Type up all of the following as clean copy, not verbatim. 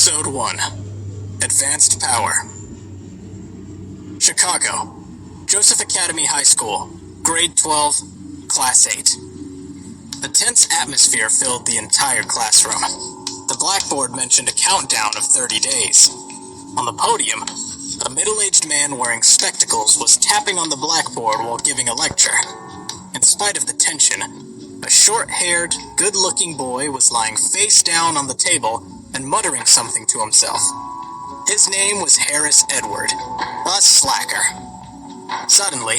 Episode 1. Advanced Power. Chicago. Joseph Academy High School. Grade 12, Class 8. A tense atmosphere filled the entire classroom. The blackboard mentioned a countdown of 30 days. On the podium, a middle-aged man wearing spectacles was tapping on the blackboard while giving a lecture. In spite of the tension, a short-haired, good-looking boy was lying face down on the table and muttering something to himself. His name was Harris Edward, a slacker. Suddenly,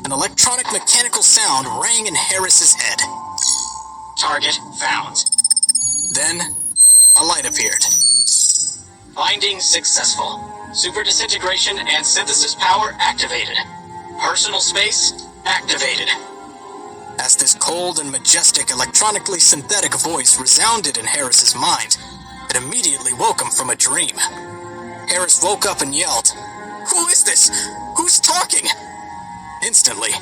an electronic mechanical sound rang in Harris's head. Target found. Then, a light appeared. Binding successful. Super disintegration and synthesis power activated. Personal space activated. As this cold and majestic electronically synthetic voice resounded in Harris's mind, it immediately woke him from a dream. Harris woke up and yelled, "Who is this? Who's talking?" Instantly,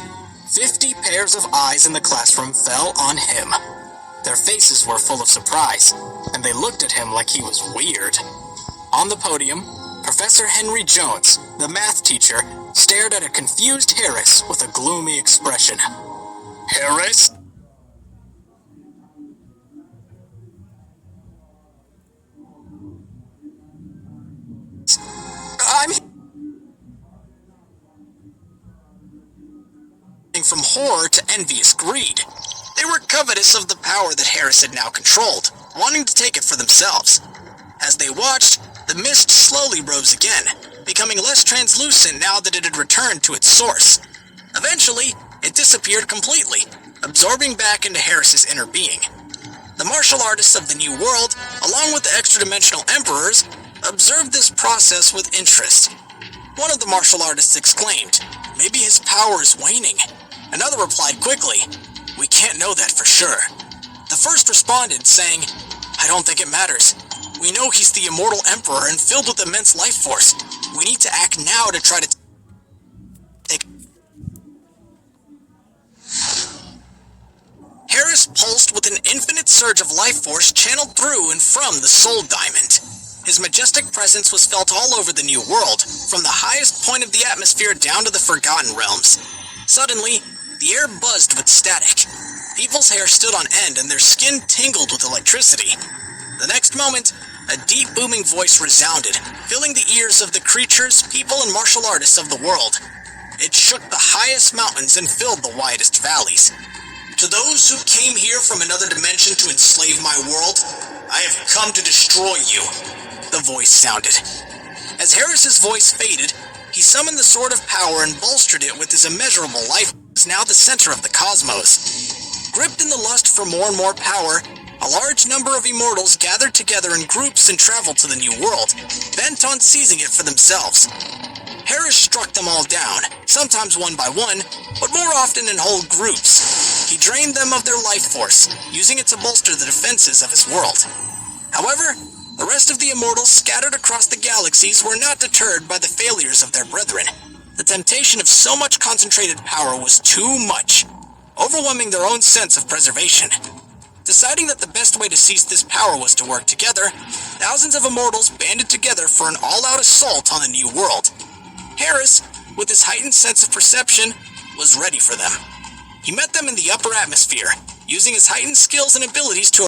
50 pairs of eyes in the classroom fell on him. Their faces were full of surprise, and they looked at him like he was weird. On the podium, Professor Henry Jones, the math teacher, stared at a confused Harris with a gloomy expression. "Harris?" From horror to envious greed. They were covetous of the power that Harris had now controlled, wanting to take it for themselves. As they watched, the mist slowly rose again, becoming less translucent now that it had returned to its source. Eventually, it disappeared completely, absorbing back into Harris's inner being. The martial artists of the New World, along with the extra-dimensional emperors, observed this process with interest. One of the martial artists exclaimed, "Maybe his power is waning." Another replied quickly, "We can't know that for sure." The first responded, saying, "I don't think it matters. We know he's the immortal emperor and filled with immense life force. We need to act now to try to take..." Harris pulsed with an infinite surge of life force channeled through and from the Soul Diamond. His majestic presence was felt all over the New World, from the highest point of the atmosphere down to the Forgotten Realms. Suddenly, the air buzzed with static. People's hair stood on end and their skin tingled with electricity. The next moment, a deep booming voice resounded, filling the ears of the creatures, people, and martial artists of the world. It shook the highest mountains and filled the widest valleys. "To those who came here from another dimension to enslave my world, I have come to destroy you," the voice sounded. As Harris's voice faded, he summoned the Sword of Power and bolstered it with his immeasurable life. Was now the center of the cosmos. Gripped in the lust for more and more power, a large number of immortals gathered together in groups and traveled to the New World, bent on seizing it for themselves. Harris struck them all down, sometimes one by one, but more often in whole groups. He drained them of their life force, using it to bolster the defenses of his world. However, the rest of the immortals scattered across the galaxies were not deterred by the failures of their brethren. The temptation of so much concentrated power was too much, overwhelming their own sense of preservation. Deciding that the best way to seize this power was to work together, thousands of immortals banded together for an all-out assault on the New World. Harris, with his heightened sense of perception, was ready for them. He met them in the upper atmosphere, using his heightened skills and abilities to